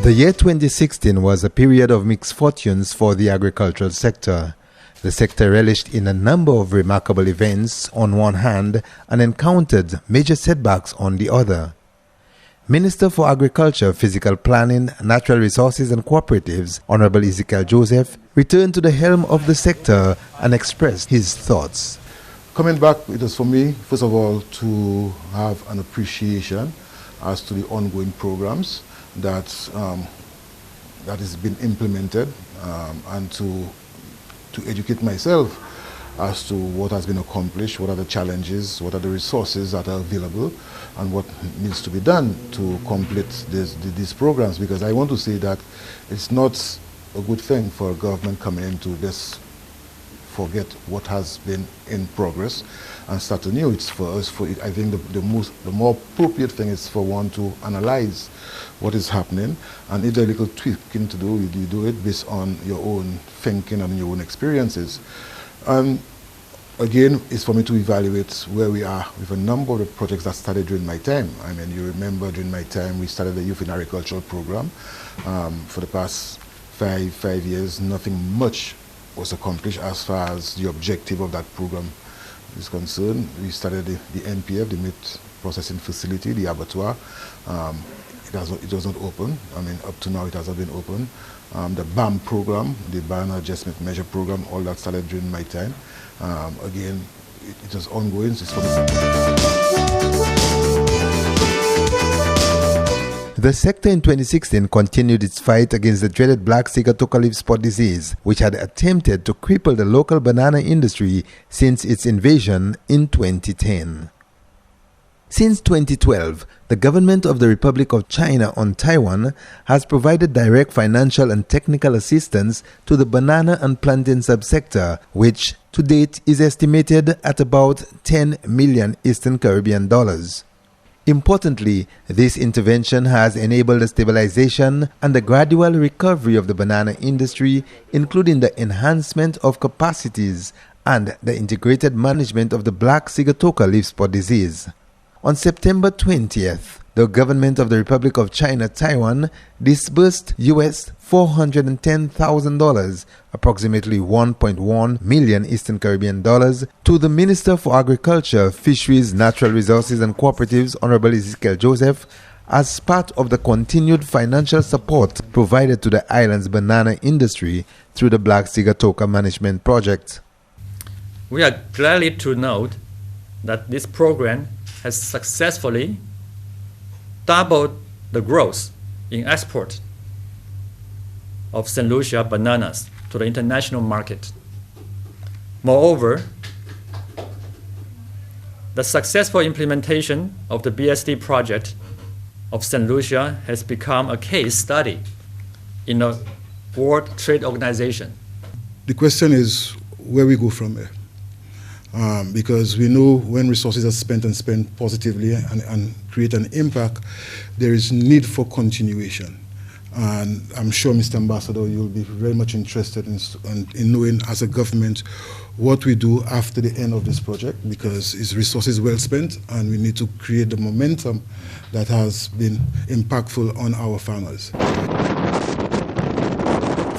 The year 2016 was a period of mixed fortunes for the agricultural sector. The sector relished in a number of remarkable events on one hand and encountered major setbacks on the other. Minister for Agriculture, Physical Planning, Natural Resources and Cooperatives, Honorable Ezekiel Joseph, returned to the helm of the sector and expressed his thoughts. Coming back, it was for me, first of all, to have an appreciation as to the ongoing programs that has been implemented, and to educate myself as to what has been accomplished, what are the challenges, what are the resources that are available, and what needs to be done to complete these programs. Because I want to say that it's not a good thing for a government coming in to just forget what has been in progress and start anew. It's for us. I think the more appropriate thing is for one to analyze what is happening, and if there's a little tweaking to do, you do it based on your own thinking and your own experiences. And again, it's for me to evaluate where we are with a number of the projects that started during my time. I mean, you remember during my time we started the Youth in Agricultural program. For the past five years, nothing much was accomplished as far as the objective of that program is concerned. We started the NPF, the meat processing facility, the abattoir. It was not open. I mean, up to now it has not been open. The BAM program, the Barn Adjustment Measure program, all that started during my time. Again, it was ongoing. The sector in 2016 continued its fight against the dreaded black sigatoka leaf spot disease, which had attempted to cripple the local banana industry since its invasion in 2010. Since 2012, the government of the Republic of China on Taiwan has provided direct financial and technical assistance to the banana and plantain subsector, which to date is estimated at about 10 million Eastern Caribbean dollars. Importantly, this intervention has enabled the stabilization and the gradual recovery of the banana industry, including the enhancement of capacities and the integrated management of the black sigatoka leaf spot disease. On September 20th, the government of the Republic of China, Taiwan, disbursed US $410,000, approximately 1.1 million Eastern Caribbean dollars, to the Minister for Agriculture, Fisheries, Natural Resources and Cooperatives, Honorable Ezekiel Joseph, as part of the continued financial support provided to the island's banana industry through the Black Sigatoka Management Project. We are glad to note that this program has successfully doubled the growth in export of St. Lucia bananas to the international market. Moreover, the successful implementation of the BSD project of St. Lucia has become a case study in the World Trade Organization. The question is where we go from here. Because we know when resources are spent and spent positively and create an impact, there is need for continuation. And I'm sure, Mr. Ambassador, you'll be very much interested in knowing as a government what we do after the end of this project, because it's resources well spent and we need to create the momentum that has been impactful on our farmers.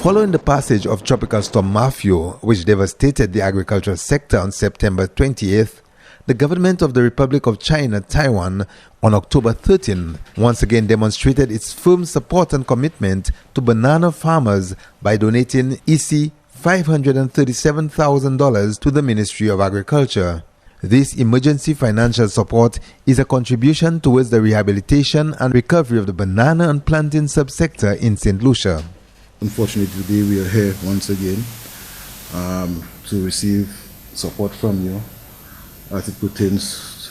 Following the passage of Tropical Storm Matthew, which devastated the agricultural sector on September 20th, the government of the Republic of China, Taiwan, on October 13, once again demonstrated its firm support and commitment to banana farmers by donating $537,000 to the Ministry of Agriculture. This emergency financial support is a contribution towards the rehabilitation and recovery of the banana and plantain subsector in St. Lucia. Unfortunately, today we are here once again to receive support from you as it pertains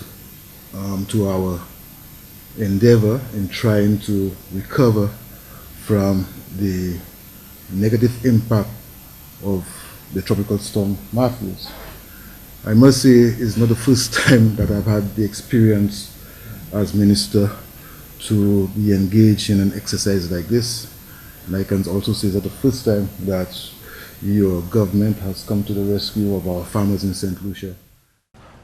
to our endeavor in trying to recover from the negative impact of the Tropical Storm Matthew. I must say it's not the first time that I've had the experience as minister to be engaged in an exercise like this. And I can also say that the first time that your government has come to the rescue of our farmers in St. Lucia.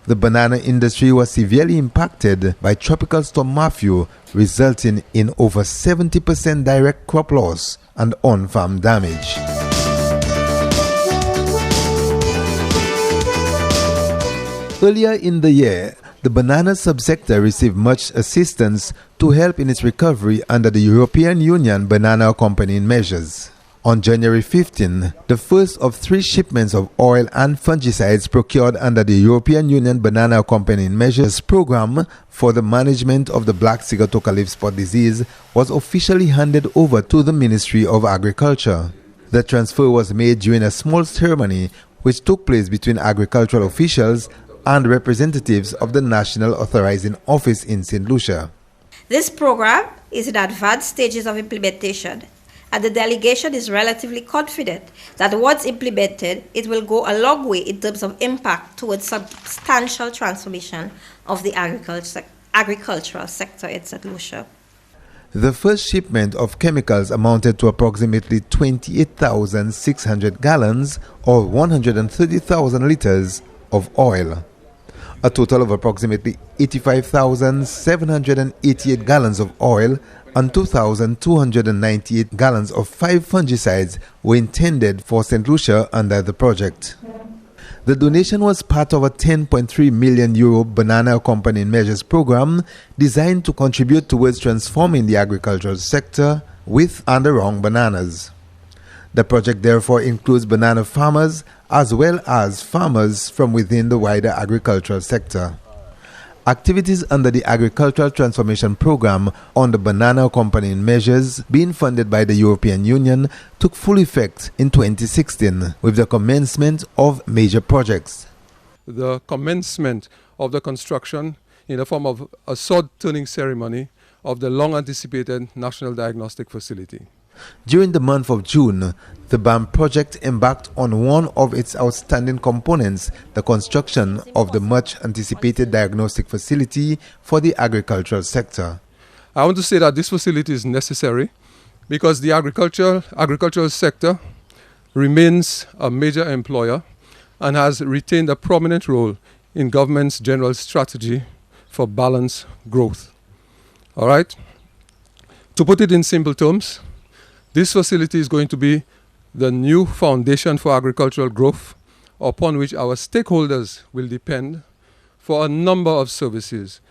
The banana industry was severely impacted by Tropical Storm Matthew, resulting in over 70% direct crop loss and on-farm damage. Earlier in the year, the banana subsector received much assistance to help in its recovery under the European Union banana accompanying measures. On January 15, the first of 3 shipments of oil and fungicides procured under the European Union Banana Accompanying Measures Program for the management of the black sigatoka leaf spot disease was officially handed over to the Ministry of Agriculture. The transfer was made during a small ceremony which took place between agricultural officials and representatives of the National Authorizing Office in St. Lucia. This program is in advanced stages of implementation, and the delegation is relatively confident that once implemented, it will go a long way in terms of impact towards substantial transformation of the agricultural sector in St. Lucia. The first shipment of chemicals amounted to approximately 28,600 gallons or 130,000 liters of oil. A total of approximately 85,788 gallons of oil and 2,298 gallons of 5 fungicides were intended for St. Lucia under the project. The donation was part of a €10.3 million banana accompanying measures program designed to contribute towards transforming the agricultural sector with and around bananas. The project therefore includes banana farmers as well as farmers from within the wider agricultural sector. Activities under the Agricultural Transformation Program on the banana accompanying measures being funded by the European Union took full effect in 2016 with the commencement of major projects. The commencement of the construction in the form of a sword turning ceremony of the long-anticipated National Diagnostic Facility. During the month of June, the BAM project embarked on one of its outstanding components, the construction of the much-anticipated diagnostic facility for the agricultural sector. I want to say that this facility is necessary because the agricultural sector remains a major employer and has retained a prominent role in government's general strategy for balanced growth. All right? To put it in simple terms, this facility is going to be the new foundation for agricultural growth upon which our stakeholders will depend for a number of services.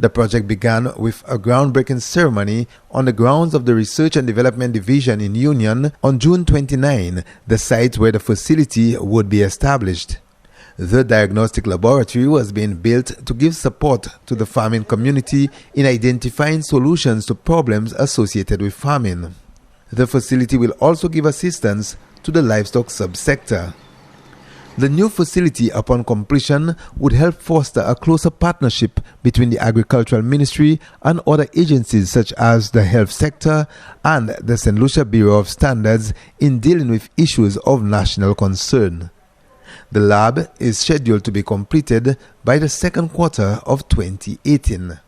The project began with a groundbreaking ceremony on the grounds of the Research and Development Division in Union on June 29, the site where the facility would be established. The diagnostic laboratory was being built to give support to the farming community in identifying solutions to problems associated with farming. The facility will also give assistance to the livestock subsector. The new facility, upon completion, would help foster a closer partnership between the Agricultural Ministry and other agencies such as the health sector and the St. Lucia Bureau of Standards in dealing with issues of national concern. The lab is scheduled to be completed by the second quarter of 2018.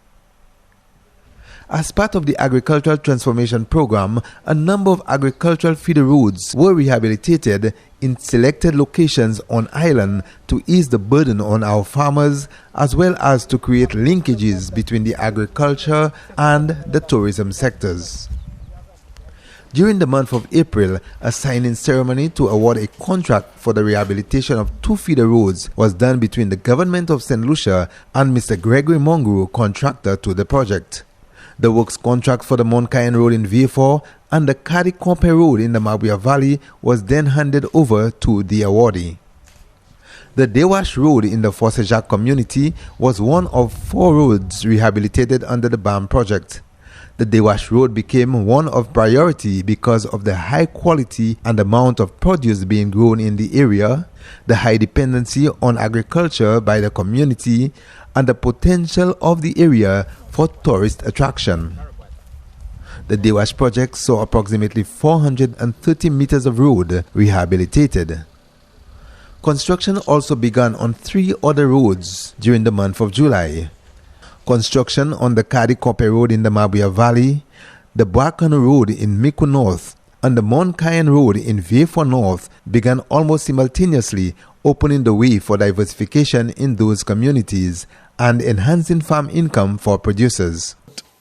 As part of the Agricultural Transformation Program, a number of agricultural feeder roads were rehabilitated in selected locations on island to ease the burden on our farmers as well as to create linkages between the agriculture and the tourism sectors. During the month of April, a signing ceremony to award a contract for the rehabilitation of 2 feeder roads was done between the government of St. Lucia and Mr. Gregory Mongru, contractor to the project. The works contract for the Mount Cayen Road in Vieux-Fort and the Kadi-Kompe Road in the Mabuya Valley was then handed over to the awardee. The Dewash Road in the Fosse-Jacques community was one of 4 roads rehabilitated under the BAM project. The Dewash Road became one of priority because of the high quality and amount of produce being grown in the area, the high dependency on agriculture by the community, and the potential of the area for tourist attraction. The Dewash project saw approximately 430 meters of road rehabilitated. Construction also began on 3 other roads during the month of July. Construction on the Kadi-Kompe Road in the Mabuya Valley, the Boakano Road in Miku North, and the Mount Cayen Road in Vieux-Fort North began almost simultaneously opening the way for diversification in those communities and enhancing farm income for producers.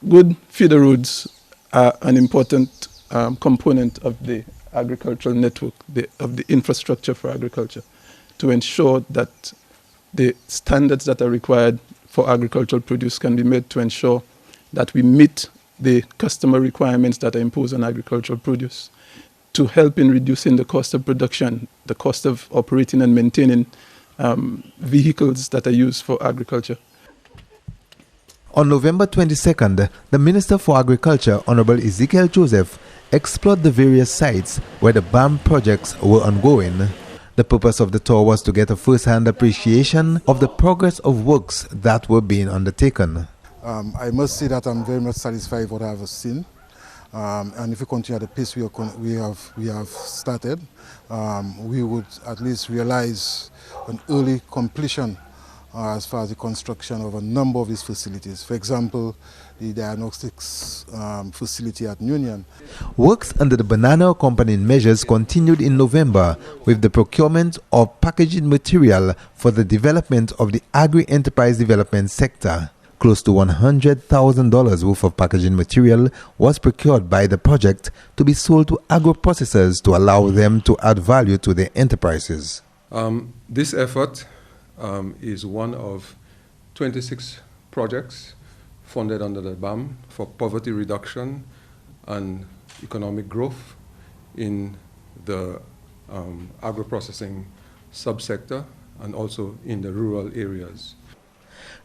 Good feeder roads are an important component of the agricultural network, of the infrastructure for agriculture, to ensure that the standards that are required for agricultural produce can be met, to ensure that we meet the customer requirements that are imposed on agricultural produce, to help in reducing the cost of production, the cost of operating and maintaining vehicles that are used for agriculture. On November 22nd, the Minister for Agriculture, Honorable Ezekiel Joseph, explored the various sites where the BAM projects were ongoing. The purpose of the tour was to get a first-hand appreciation of the progress of works that were being undertaken. I must say that I'm very much satisfied with what I have seen. And if we continue at the pace we have started, we would at least realize an early completion as far as the construction of a number of these facilities. For example, the diagnostics facility at Union. Works under the banana accompanying measures continued in November with the procurement of packaging material for the development of the agri-enterprise development sector. Close to $100,000 worth of packaging material was procured by the project to be sold to agro-processors to allow them to add value to their enterprises. This effort is one of 26 projects funded under the BAM for poverty reduction and economic growth in the agro-processing subsector and also in the rural areas.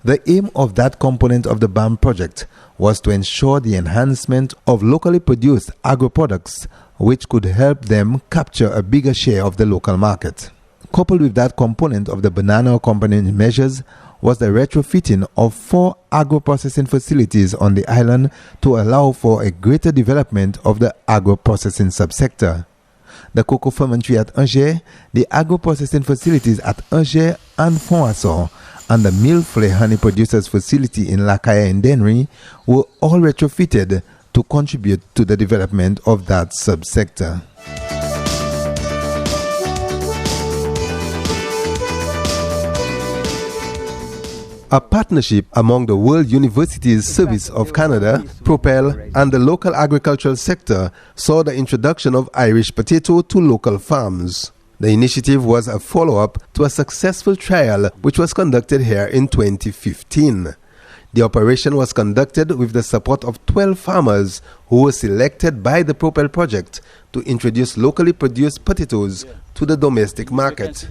The aim of that component of the BAM project was to ensure the enhancement of locally produced agro-products, which could help them capture a bigger share of the local market. Coupled with that component of the banana accompanying measures was the retrofitting of 4 agro-processing facilities on the island to allow for a greater development of the agro-processing subsector. The cocoa fermentary at Angers, the agro-processing facilities at Angers and Fonasson, and the mill flare honey producers facility in Lakaya and Dennery were all retrofitted to contribute to the development of that subsector. A partnership among the World Universities Service of Canada, Propel, and the local agricultural sector saw the introduction of Irish potato to local farms. The initiative was a follow-up to a successful trial which was conducted here in 2015. The operation was conducted with the support of 12 farmers who were selected by the Propel project to introduce locally produced potatoes to the domestic market.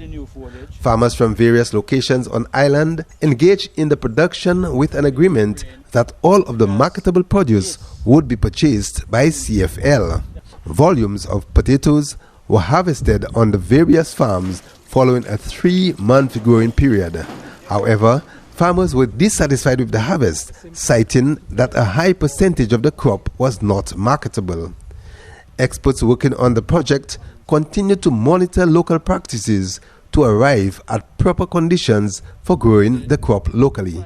Farmers from various locations on island engaged in the production with an agreement that all of the marketable produce would be purchased by CFL. Volumes of potatoes were harvested on the various farms following a 3-month growing period. However, farmers were dissatisfied with the harvest, citing that a high percentage of the crop was not marketable. Experts working on the project continue to monitor local practices to arrive at proper conditions for growing the crop locally.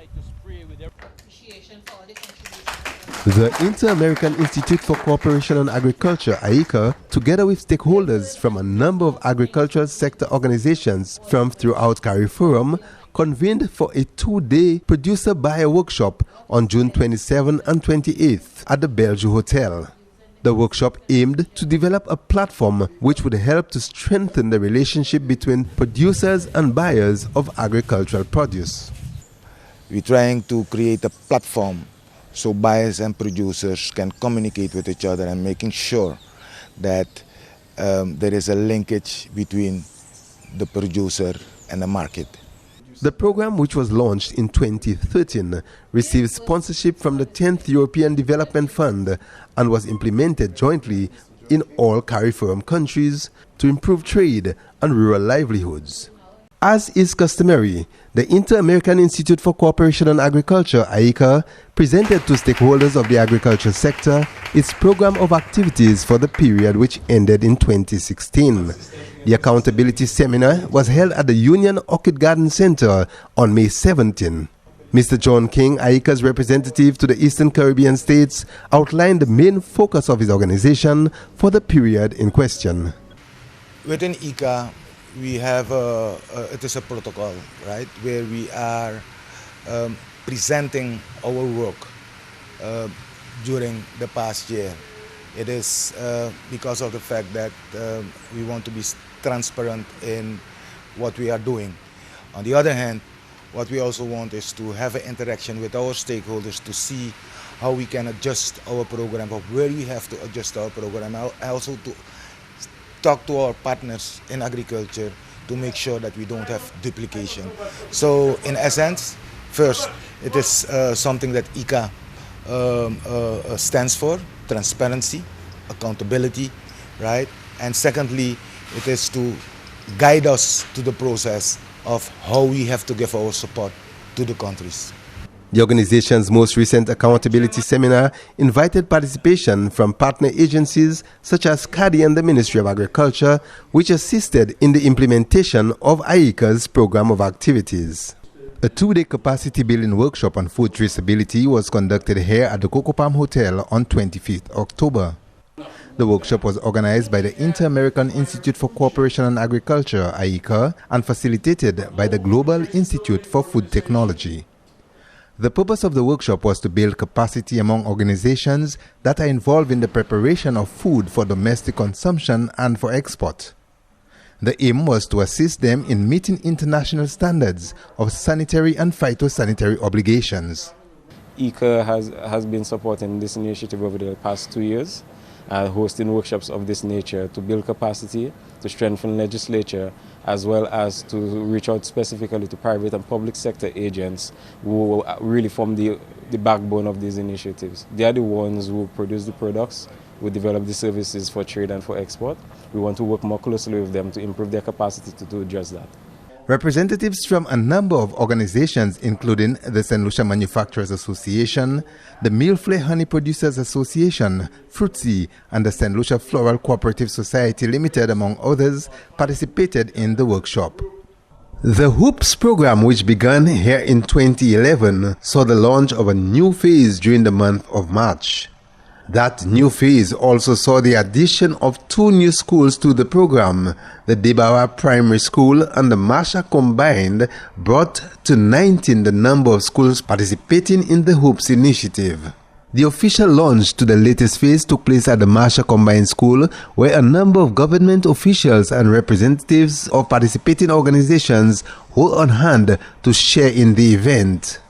The Inter-American Institute for Cooperation on Agriculture, IICA, together with stakeholders from a number of agricultural sector organizations from throughout CARIFORUM, convened for a 2-day producer-buyer workshop on June 27 and 28th at the Bellevue Hotel. The workshop aimed to develop a platform which would help to strengthen the relationship between producers and buyers of agricultural produce. We're trying to create a platform so buyers and producers can communicate with each other and making sure that there is a linkage between the producer and the market. The program, which was launched in 2013, received sponsorship from the 10th European Development Fund and was implemented jointly in all CARIFORUM countries to improve trade and rural livelihoods. As is customary, the Inter-American Institute for Cooperation on Agriculture, IICA, presented to stakeholders of the agriculture sector its program of activities for the period which ended in 2016. The accountability seminar was held at the Union Orchid Garden Center on May 17. Mr. John King, IICA's representative to the Eastern Caribbean states, outlined the main focus of his organization for the period in question. Within IICA, we have it is a protocol, right, where we are presenting our work during the past year. It is because of the fact that we want to be transparent in what we are doing. On the other hand, what we also want is to have an interaction with our stakeholders to see how we can adjust our program, or where we have to adjust our program, and also to talk to our partners in agriculture to make sure that we don't have duplication. So in essence, first, it is something that ICA stands for: transparency, accountability, right? And secondly, it is to guide us to the process of how we have to give our support to the countries. The organization's most recent accountability seminar invited participation from partner agencies such as CADI and the Ministry of Agriculture, which assisted in the implementation of ICA's program of activities. A two-day capacity building workshop on food traceability was conducted here at the Coco Palm Hotel on 25th October. The workshop was organized by the Inter-American Institute for Cooperation and Agriculture, ICA, and facilitated by the Global Institute for Food Technology. The purpose of the workshop was to build capacity among organizations that are involved in the preparation of food for domestic consumption and for export. The aim was to assist them in meeting international standards of sanitary and phytosanitary obligations. ICA has been supporting this initiative over the past 2 years, hosting workshops of this nature to build capacity, to strengthen legislature, as well as to reach out specifically to private and public sector agents who really form the backbone of these initiatives. They are the ones who produce the products, who develop the services for trade and for export. We want to work more closely with them to improve their capacity to do just that. Representatives from a number of organizations, including the St. Lucia Manufacturers Association, the Millflay Honey Producers Association, Fruitsy, and the St. Lucia Floral Cooperative Society Limited, among others, participated in the workshop. The HOOPS program, which began here in 2011, saw the launch of a new phase during the month of March. That new phase also saw the addition of 2 new schools to the program. The Debawa Primary School and the Masha combined brought to 19 the number of schools participating in the HOOPS initiative. The official launch to the latest phase took place at the Masha Combined School, where a number of government officials and representatives of participating organizations were on hand to share in the event.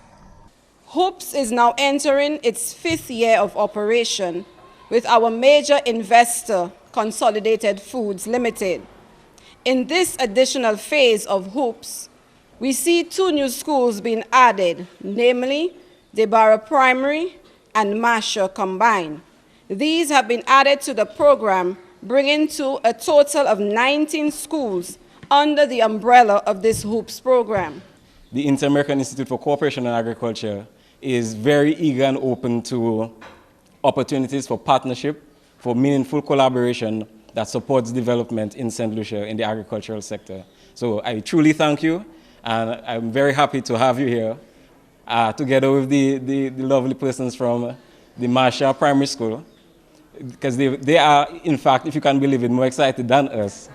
HOOPS is now entering its 5th year of operation with our major investor, Consolidated Foods Limited. In this additional phase of HOOPS, we see 2 new schools being added, namely Debawa Primary and Masha Combined. These have been added to the program, bringing to a total of 19 schools under the umbrella of this HOOPS program. The Inter-American Institute for Cooperation and Agriculture is very eager and open to opportunities for partnership, for meaningful collaboration that supports development in St. Lucia in the agricultural sector. So I truly thank you, and I'm very happy to have you here, together with the lovely persons from the Masha Primary School, because they are, in fact, if you can believe it, more excited than us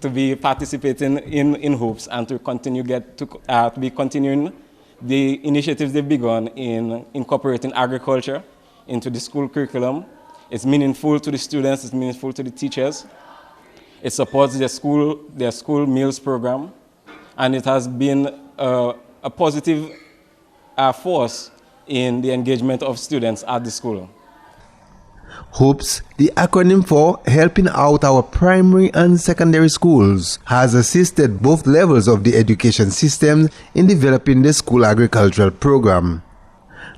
to be participating in HOOPS and to continue to be continuing the initiatives they've begun in incorporating agriculture into the school curriculum. It's meaningful to the students, it's meaningful to the teachers. It supports their school meals program, and it has been a positive force in the engagement of students at the school. HOOPS, the acronym for Helping Out Our Primary and Secondary Schools, has assisted both levels of the education system in developing the school agricultural program.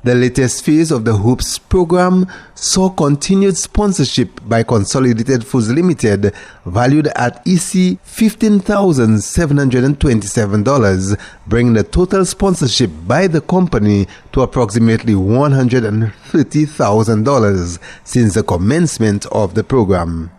The latest phase of the HOOPS program saw continued sponsorship by Consolidated Foods Limited, valued at $15,727, bringing the total sponsorship by the company to approximately $130,000 since the commencement of the program.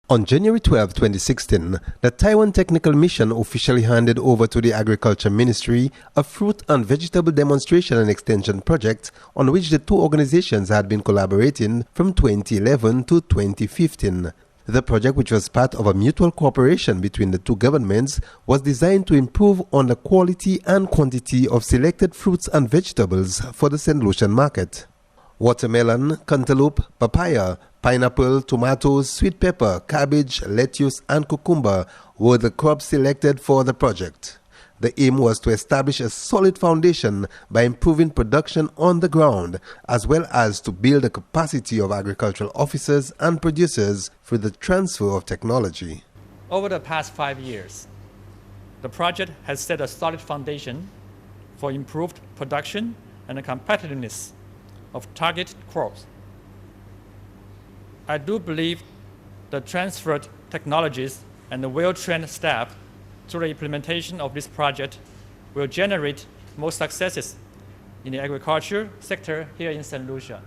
On January 12, 2016, the Taiwan Technical Mission officially handed over to the Agriculture Ministry a fruit and vegetable demonstration and extension project on which the 2 organizations had been collaborating from 2011 to 2015. The project, which was part of a mutual cooperation between the two governments, was designed to improve on the quality and quantity of selected fruits and vegetables for the St. Lucian market. Watermelon, cantaloupe, papaya, pineapple, tomatoes, sweet pepper, cabbage, lettuce, and cucumber were the crops selected for the project. The aim was to establish a solid foundation by improving production on the ground, as well as to build the capacity of agricultural officers and producers through the transfer of technology. Over the past 5 years, the project has set a solid foundation for improved production and the competitiveness of target crops. I do believe the transferred technologies and the well-trained staff through the implementation of this project will generate more successes in the agriculture sector here in St. Lucia.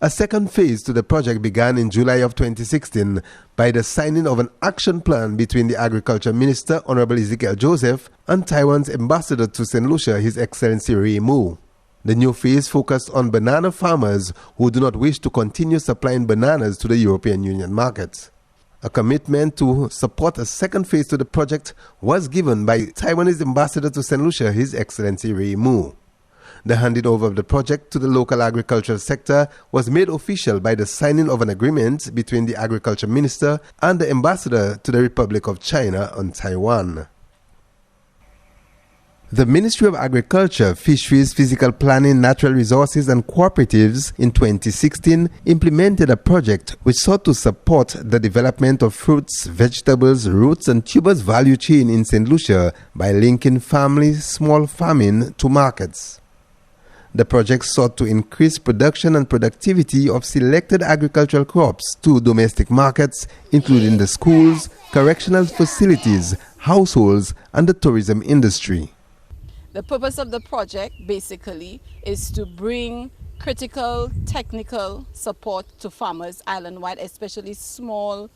A second phase to the project began in July of 2016 by the signing of an action plan between the Agriculture Minister, Honorable Ezekiel Joseph, and Taiwan's ambassador to St. Lucia, His Excellency Ray Mu. The new phase focused on banana farmers who do not wish to continue supplying bananas to the European Union markets. A commitment to support a second phase to the project was given by Taiwanese ambassador to St. Lucia, His Excellency Ray Mu. The handing over of the project to the local agricultural sector was made official by the signing of an agreement between the Agriculture Minister and the Ambassador to the Republic of China on Taiwan. The Ministry of Agriculture, Fisheries, Physical Planning, Natural Resources and Cooperatives in 2016 implemented a project which sought to support the development of fruits, vegetables, roots and tubers value chain in St. Lucia by linking family small farming to markets. The project sought to increase production and productivity of selected agricultural crops to domestic markets, including the schools, correctional facilities, households and the tourism industry. The purpose of the project basically is to bring critical technical support to farmers island-wide, especially small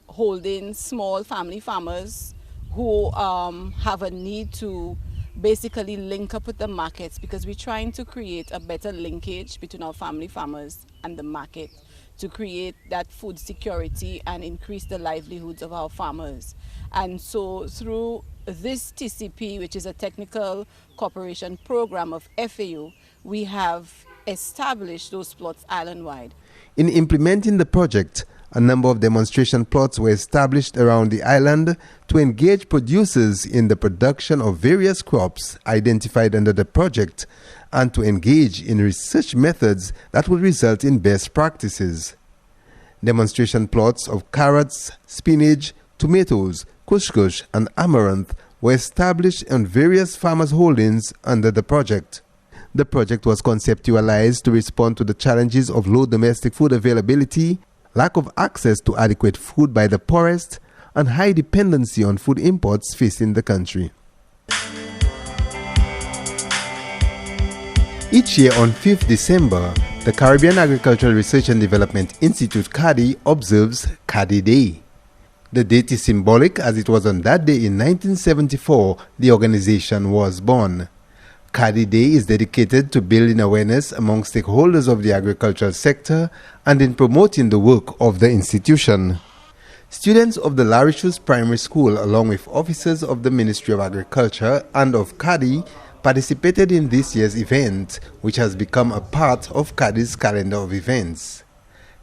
holdings, small family farmers who have a need to basically link up with the markets, because we're trying to create a better linkage between our family farmers and the market to create that food security and increase the livelihoods of our farmers. And so through this TCP, which is a technical cooperation program of FAO, we have established those plots island-wide. In implementing the project, a number of demonstration plots were established around the island to engage producers in the production of various crops identified under the project and to engage in research methods that would result in best practices. Demonstration plots of carrots, spinach, tomatoes, couscous and amaranth were established on various farmers' holdings under the project. The project was conceptualized to respond to the challenges of low domestic food availability, lack of access to adequate food by the poorest, and high dependency on food imports facing the country. Each year on 5th December, the Caribbean Agricultural Research and Development Institute, CADI, observes CADI Day. The date is symbolic as it was on that day in 1974 the organization was born. CADI Day is dedicated to building awareness among stakeholders of the agricultural sector and in promoting the work of the institution. Students of the Larishus Primary School along with officers of the Ministry of Agriculture and of CADI participated in this year's event, which has become a part of CADI's calendar of events.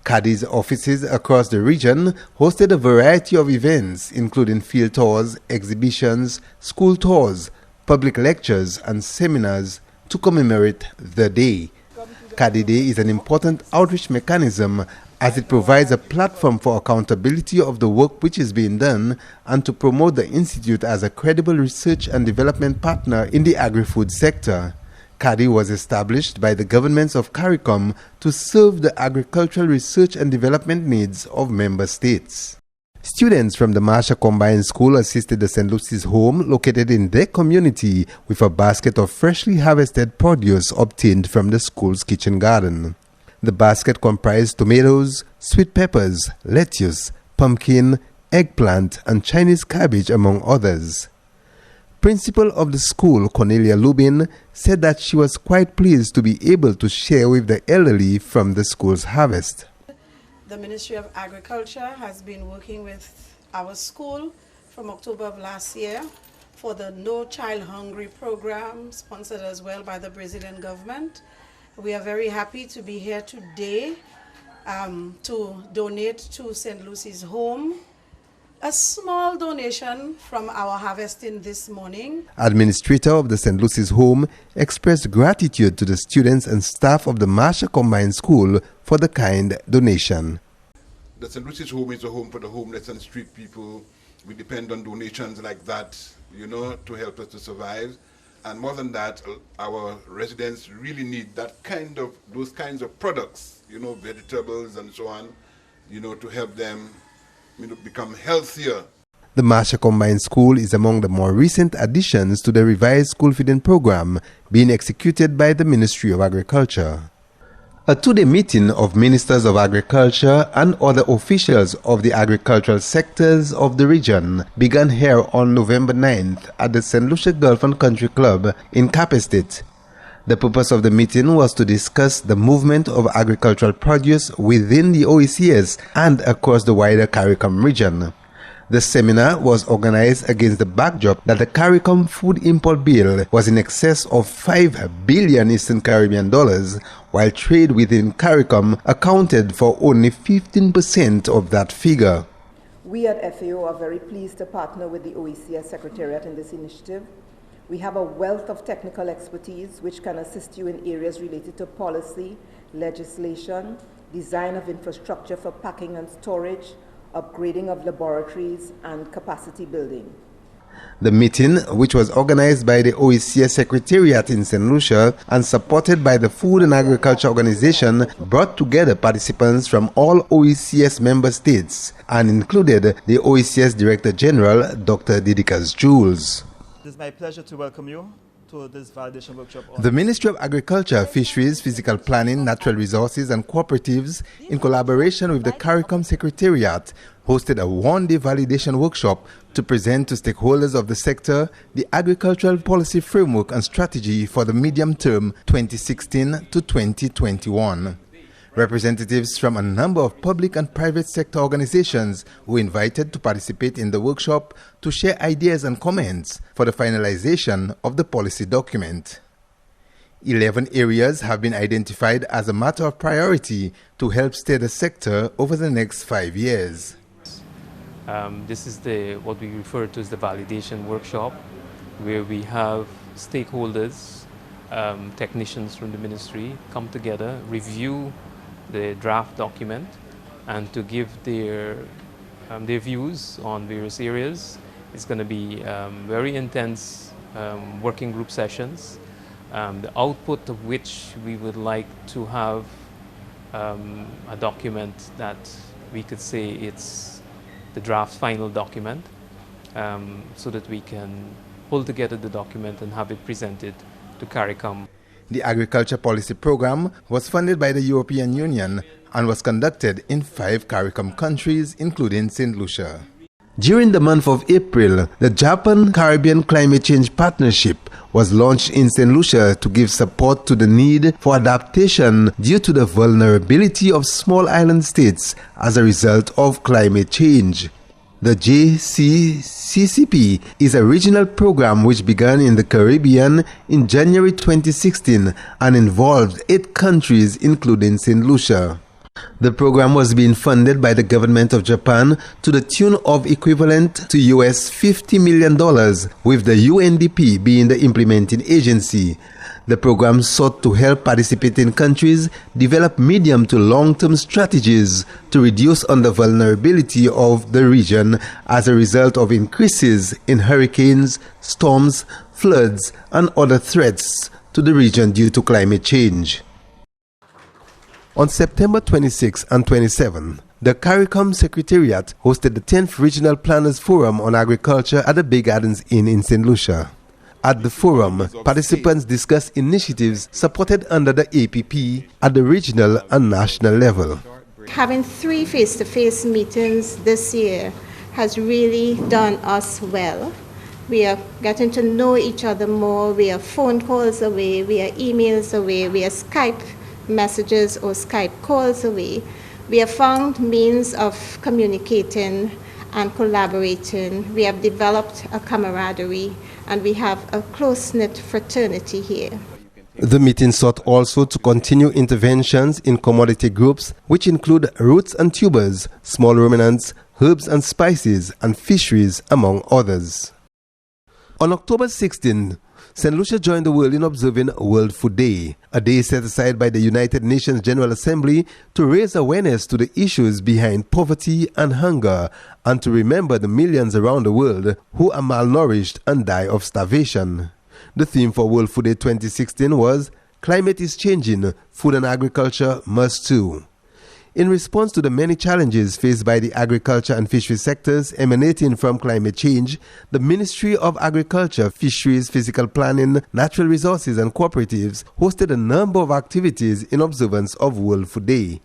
CADI's offices across the region hosted a variety of events including field tours, exhibitions, school tours, public lectures and seminars to commemorate the day. CADI Day is an important outreach mechanism as it provides a platform for accountability of the work which is being done and to promote the Institute as a credible research and development partner in the agri-food sector. CADI was established by the governments of CARICOM to serve the agricultural research and development needs of member states. Students from the Marsha Combined School assisted the St. Lucy's home located in their community with a basket of freshly harvested produce obtained from the school's kitchen garden. The basket comprised tomatoes, sweet peppers, lettuce, pumpkin, eggplant, and Chinese cabbage, among others. Principal of the school, Cornelia Lubin, said that she was quite pleased to be able to share with the elderly from the school's harvest. The Ministry of Agriculture has been working with our school from October of last year for the No Child Hungry program, sponsored as well by the Brazilian government. We are very happy to be here today to donate to St. Lucy's Home a small donation from our harvesting this morning. Administrator of the St. Lucy's Home expressed gratitude to the students and staff of the Marshall Combined School for the kind donation. The St. Lucy's Home is a home for the homeless and street people. We depend on donations like that, you know, to help us to survive. And more than that, our residents really need those kinds of products, you know, vegetables and so on, you know, to help them, you know, become healthier. The Marshall Combined School is among the more recent additions to the revised school feeding program being executed by the Ministry of Agriculture. A two-day meeting of Ministers of Agriculture and other officials of the agricultural sectors of the region began here on November 9th at the St. Lucia Golf and Country Club in Cap Estate. The purpose of the meeting was to discuss the movement of agricultural produce within the OECS and across the wider CARICOM region. The seminar was organized against the backdrop that the CARICOM Food Import Bill was in excess of $5 billion Eastern Caribbean dollars, while trade within CARICOM accounted for only 15% of that figure. We at FAO are very pleased to partner with the OECS Secretariat in this initiative. We have a wealth of technical expertise which can assist you in areas related to policy, legislation, design of infrastructure for packing and storage, upgrading of laboratories, and capacity building. The meeting, which was organized by the OECS Secretariat in St. Lucia and supported by the Food and Agriculture Organization, brought together participants from all OECS member states and included the OECS Director General, Dr. Didikas Jules. It is my pleasure to welcome you to this validation workshop. The Ministry of Agriculture, Fisheries, Physical Planning, Natural Resources and Cooperatives, in collaboration with the CARICOM Secretariat, hosted a one-day validation workshop to present to stakeholders of the sector the agricultural policy framework and strategy for the medium term 2016 to 2021. Representatives from a number of public and private sector organizations were invited to participate in the workshop to share ideas and comments for the finalization of the policy document. 11 areas have been identified as a matter of priority to help steer the sector over the next 5 years. This is what we refer to as the validation workshop, where we have stakeholders, technicians from the ministry come together, review the draft document, and to give their views on various areas. It's going to be very intense working group sessions, the output of which we would like to have a document that we could say it's the draft final document, so that we can pull together the document and have it presented to CARICOM. The Agriculture Policy Program was funded by the European Union and was conducted in 5 CARICOM countries, including St. Lucia. During the month of April, the Japan-Caribbean Climate Change Partnership was launched in St. Lucia to give support to the need for adaptation due to the vulnerability of small island states as a result of climate change. The JCCCP is a regional program which began in the Caribbean in January 2016 and involved 8 countries, including St. Lucia. The program was being funded by the government of Japan to the tune of equivalent to US $50 million, with the UNDP being the implementing agency. The program sought to help participating countries develop medium to long-term strategies to reduce the vulnerability of the region as a result of increases in hurricanes, storms, floods, and other threats to the region due to climate change. On September 26 and 27, the CARICOM Secretariat hosted the 10th Regional Planners Forum on Agriculture at the Bay Gardens Inn in St. Lucia. At the forum, participants discussed initiatives supported under the APP at the regional and national level. Having 3 face-to-face meetings this year has really done us well. We are getting to know each other more. We are phone calls away, we are emails away, we are Skype messages or Skype calls away. We have found means of communicating and collaborating. We have developed a camaraderie, and we have a close-knit fraternity here. The meeting sought also to continue interventions in commodity groups, which include roots and tubers, small ruminants, herbs and spices, and fisheries, among others. On October 16, St. Lucia joined the world in observing World Food Day, a day set aside by the United Nations General Assembly to raise awareness to the issues behind poverty and hunger, and to remember the millions around the world who are malnourished and die of starvation. The theme for World Food Day 2016 was "Climate is Changing, Food and Agriculture Must Too." In response to the many challenges faced by the agriculture and fisheries sectors emanating from climate change, the Ministry of Agriculture, Fisheries, Physical Planning, Natural Resources and Cooperatives hosted a number of activities in observance of World Food Day.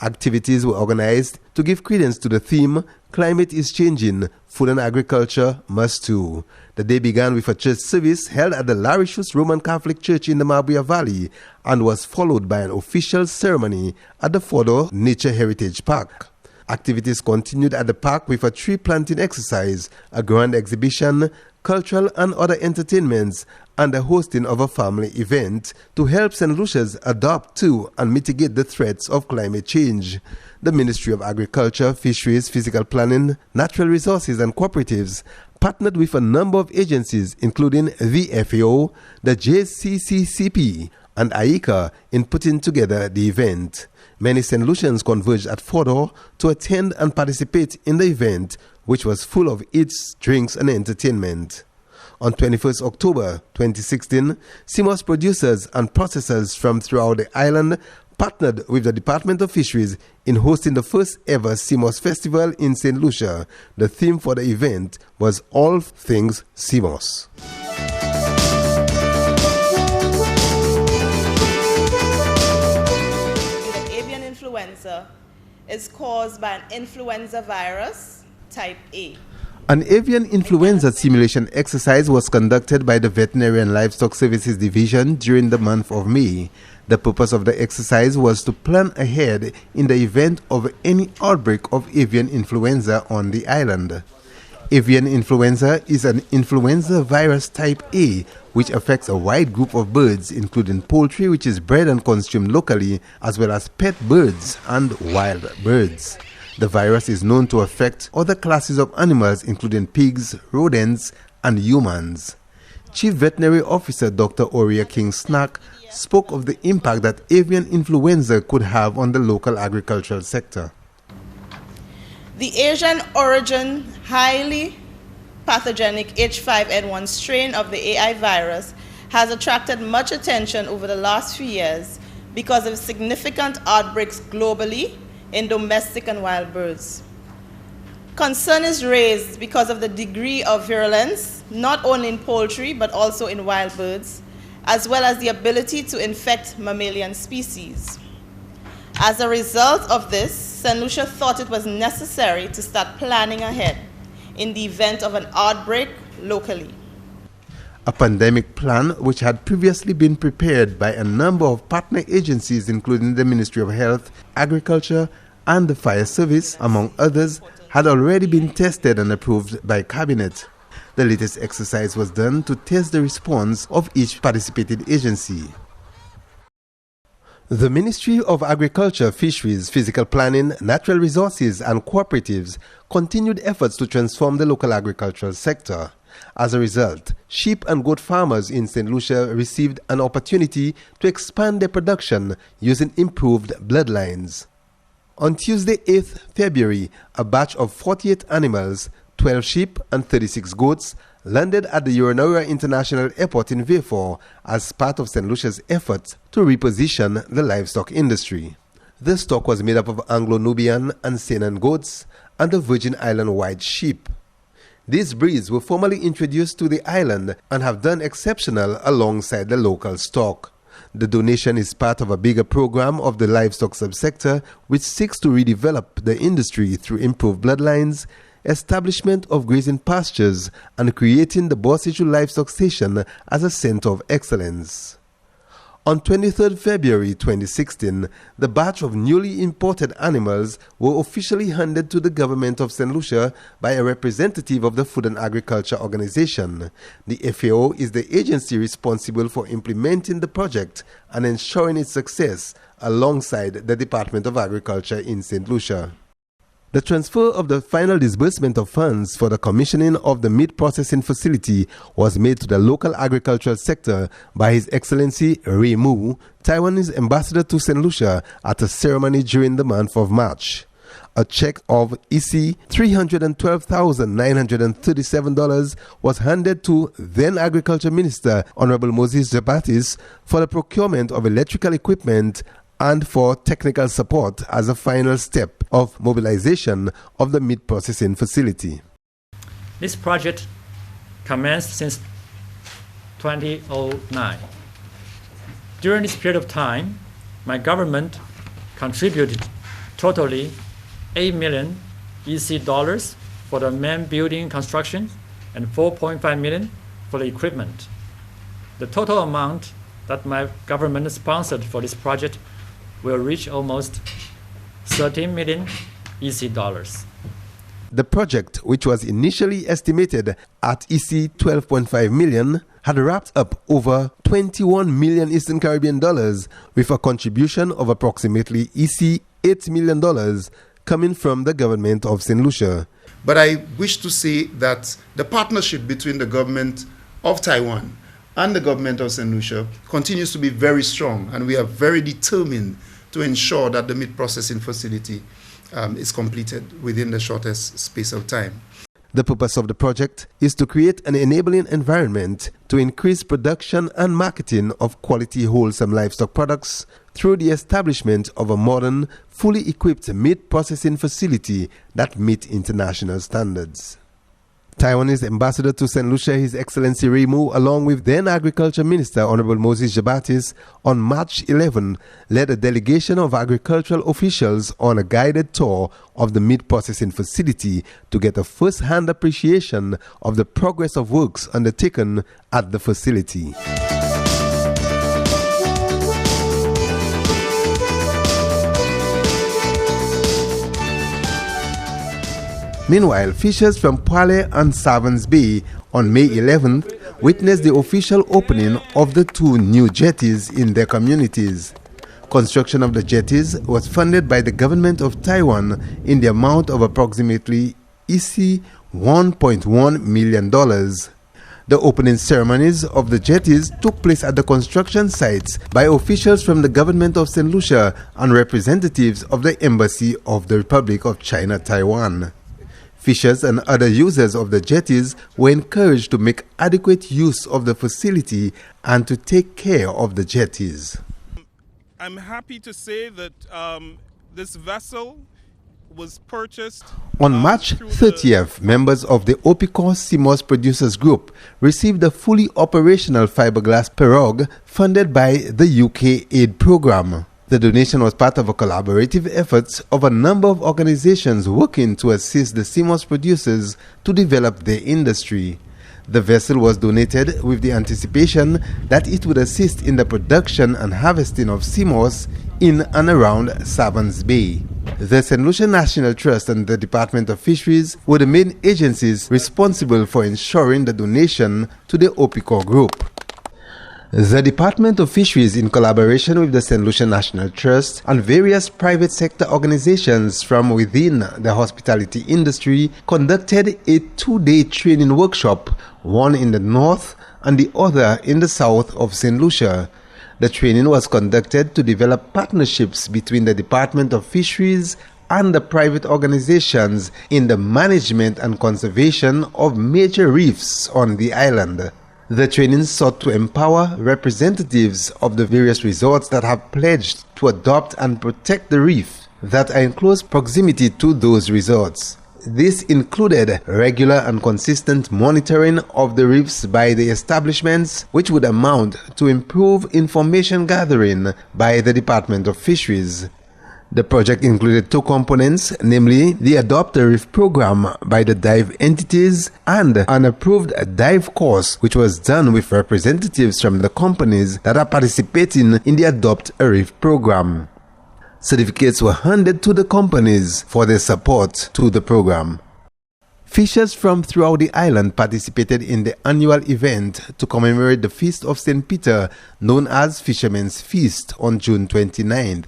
Activities were organized to give credence to the theme, "Climate is Changing, Food and Agriculture Must Too." The day began with a church service held at the Larishus Roman Catholic Church in the Mabuya Valley and was followed by an official ceremony at the Fodor Nature Heritage Park. Activities continued at the park with a tree planting exercise, a grand exhibition, cultural and other entertainments, and the hosting of a family event to help St. Lucia's adapt to and mitigate the threats of climate change. The Ministry of Agriculture, Fisheries, Physical Planning, Natural Resources and Cooperatives partnered with a number of agencies including the FAO, the JCCCP and AICA in putting together the event. Many St. Lucians converged at Fodor to attend and participate in the event, which was full of eats, drinks and entertainment. On 21st October 2016, SEAMOSS producers and processors from throughout the island partnered with the Department of Fisheries in hosting the first ever SEAMOSS Festival in St. Lucia. The theme for the event was All Things SEAMOSS. Avian influenza is caused by an influenza virus type A. An avian influenza simulation exercise was conducted by the Veterinary and Livestock Services Division during the month of May. The purpose of the exercise was to plan ahead in the event of any outbreak of avian influenza on the island. Avian influenza is an influenza virus type A, which affects a wide group of birds, including poultry, which is bred and consumed locally, as well as pet birds and wild birds. The virus is known to affect other classes of animals, including pigs, rodents, and humans. Chief Veterinary Officer Dr. Oria King-Snack spoke of the impact that avian influenza could have on the local agricultural sector. The Asian origin, highly pathogenic H5N1 strain of the AI virus has attracted much attention over the last few years because of significant outbreaks globally in domestic and wild birds. Concern is raised because of the degree of virulence, not only in poultry but also in wild birds, as well as the ability to infect mammalian species. As a result of this, St. Lucia thought it was necessary to start planning ahead in the event of an outbreak locally. A pandemic plan, which had previously been prepared by a number of partner agencies including the Ministry of Health, Agriculture and the Fire Service, among others, had already been tested and approved by Cabinet. The latest exercise was done to test the response of each participating agency. The Ministry of Agriculture, Fisheries, Physical Planning, Natural Resources and Cooperatives continued efforts to transform the local agricultural sector. As a result, sheep and goat farmers in St. Lucia received an opportunity to expand their production using improved bloodlines. On Tuesday, 8th February, a batch of 48 animals, 12 sheep and 36 goats, landed at the Uranoura International Airport in Vieux as part of St. Lucia's efforts to reposition the livestock industry. The stock was made up of Anglo-Nubian and Saanen goats and the Virgin Island white sheep. These breeds were formally introduced to the island and have done exceptional alongside the local stock. The donation is part of a bigger program of the livestock subsector, which seeks to redevelop the industry through improved bloodlines, establishment of grazing pastures, and creating the Borsiju Livestock Station as a center of excellence. On 23 February 2016, the batch of newly imported animals were officially handed to the government of St. Lucia by a representative of the Food and Agriculture Organization. The FAO is the agency responsible for implementing the project and ensuring its success alongside the Department of Agriculture in St. Lucia. The transfer of the final disbursement of funds for the commissioning of the meat processing facility was made to the local agricultural sector by His Excellency Ray Mu, Taiwanese ambassador to St. Lucia, at a ceremony during the month of March. A check of $312,937 was handed to then Agriculture Minister Honorable Moses Jabatis for the procurement of electrical equipment and for technical support as a final step of mobilization of the meat processing facility. This project commenced since 2009. During this period of time, my government contributed totally 8 million EC dollars for the main building construction and 4.5 million for the equipment. The total amount that my government sponsored for this project will reach almost 13 million EC dollars. The project, which was initially estimated at EC 12.5 million, had wrapped up over 21 million Eastern Caribbean dollars, with a contribution of approximately EC $8 million coming from the government of St. Lucia. But I wish to say that the partnership between the government of Taiwan and the government of St. Lucia continues to be very strong, and we are very determined to ensure that the meat processing facility is completed within the shortest space of time. The purpose of the project is to create an enabling environment to increase production and marketing of quality, wholesome livestock products through the establishment of a modern, fully equipped meat processing facility that meets international standards. Taiwanese ambassador to St. Lucia, His Excellency Ray Mu, along with then Agriculture Minister Honorable Moses Jabatis, on March 11, led a delegation of agricultural officials on a guided tour of the meat processing facility to get a first-hand appreciation of the progress of works undertaken at the facility. Meanwhile, fishers from Pwale and Savans Bay on May 11th witnessed the official opening of the two new jetties in their communities. Construction of the jetties was funded by the government of Taiwan in the amount of approximately EC $1.1 million. The opening ceremonies of the jetties took place at the construction sites by officials from the government of St. Lucia and representatives of the Embassy of the Republic of China, Taiwan. Fishers and other users of the jetties were encouraged to make adequate use of the facility and to take care of the jetties. I'm happy to say that this vessel was purchased. On March 30th, members of the Opicor SEAMOSS Producers Group received a fully operational fiberglass pirogue funded by the UK aid program. The donation was part of a collaborative effort of a number of organizations working to assist the SEAMOSS producers to develop their industry. The vessel was donated with the anticipation that it would assist in the production and harvesting of SEAMOSS in and around Savans Bay. The St. Lucia National Trust and the Department of Fisheries were the main agencies responsible for ensuring the donation to the Opicor Group. The Department of Fisheries, in collaboration with the St. Lucia National Trust and various private sector organizations from within the hospitality industry, conducted a 2-day training workshop, one in the north and the other in the south of St. Lucia. The training was conducted to develop partnerships between the Department of Fisheries and the private organizations in the management and conservation of major reefs on the island. The training sought to empower representatives of the various resorts that have pledged to adopt and protect the reef that are in close proximity to those resorts. This included regular and consistent monitoring of the reefs by the establishments, which would amount to improved information gathering by the Department of Fisheries. The project included two components, namely the Adopt a Reef program by the dive entities and an approved dive course, which was done with representatives from the companies that are participating in the Adopt a Reef program. Certificates were handed to the companies for their support to the program. Fishers from throughout the island participated in the annual event to commemorate the Feast of St. Peter, known as Fishermen's Feast, on June 29th.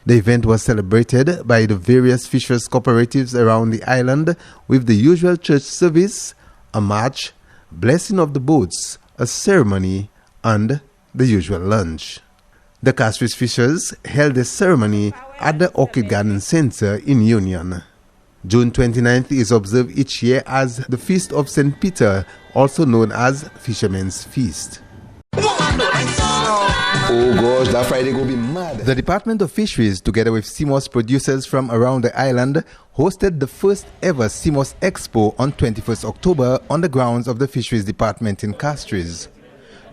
The event was celebrated by the various fishers cooperatives around the island with the usual church service, a march, blessing of the boats, a ceremony, and the usual lunch. The Castries fishers held a ceremony at the Orchid Garden Center in Union. June 29th is observed each year as the Feast of St. Peter, also known as Fishermen's Feast. Oh gosh, that Friday will be mad. The Department of Fisheries, together with SEAMOSS producers from around the island, hosted the first ever SEAMOSS Expo on 21st October on the grounds of the Fisheries Department in Castries.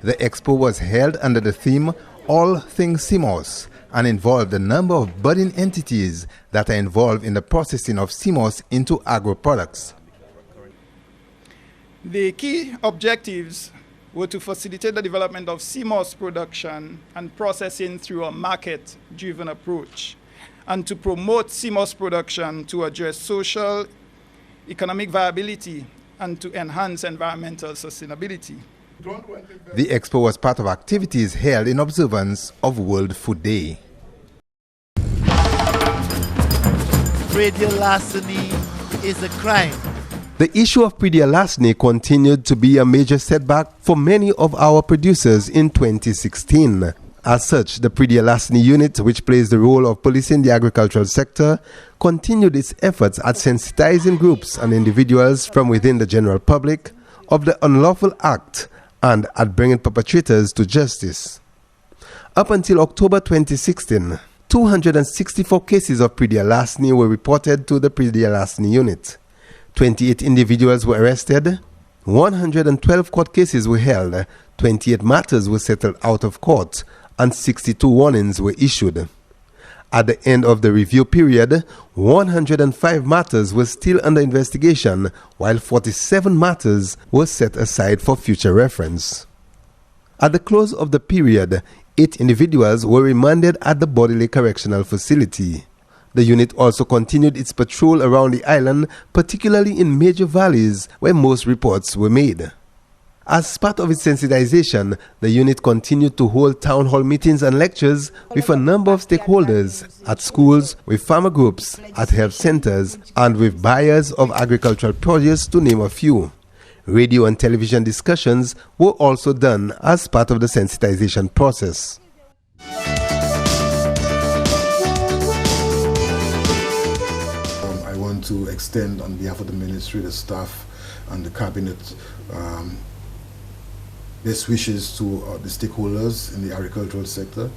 The expo was held under the theme All Things SEAMOSS and involved a number of budding entities that are involved in the processing of SEAMOSS into agro-products. The key objectives were to facilitate the development of SEAMOSS production and processing through a market-driven approach, and to promote SEAMOSS production to address social, economic viability, and to enhance environmental sustainability. The expo was part of activities held in observance of World Food Day. Predial larceny is a crime. The issue of predial larceny continued to be a major setback for many of our producers in 2016. As such, the Predial Larceny Unit, which plays the role of policing the agricultural sector, continued its efforts at sensitizing groups and individuals from within the general public of the unlawful act and at bringing perpetrators to justice. Up until October 2016, 264 cases of predial larceny were reported to the Predial Larceny Unit. 28 individuals were arrested, 112 court cases were held, 28 matters were settled out of court, and 62 warnings were issued. At the end of the review period, 105 matters were still under investigation, while 47 matters were set aside for future reference. At the close of the period, 8 individuals were remanded at the Bodily Correctional Facility. The unit also continued its patrol around the island, particularly in major valleys where most reports were made. As part of its sensitization, the unit continued to hold town hall meetings and lectures with a number of stakeholders at schools, with farmer groups, at health centers, and with buyers of agricultural produce, to name a few. Radio and television discussions were also done as part of the sensitization process. I want to extend on behalf of the ministry, the staff, and the cabinet best wishes to the stakeholders in the agricultural sector,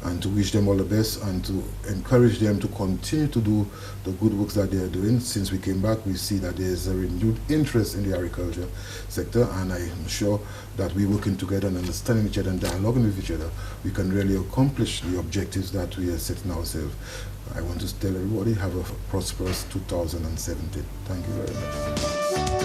and to wish them all the best and to encourage them to continue to do the good works that they are doing. Since we came back, we see that there is a renewed interest in the agriculture sector, and I'm sure that we working together and understanding each other and dialoguing with each other, we can really accomplish the objectives that we are setting ourselves. I want to tell everybody, have a prosperous 2017. Thank you very much.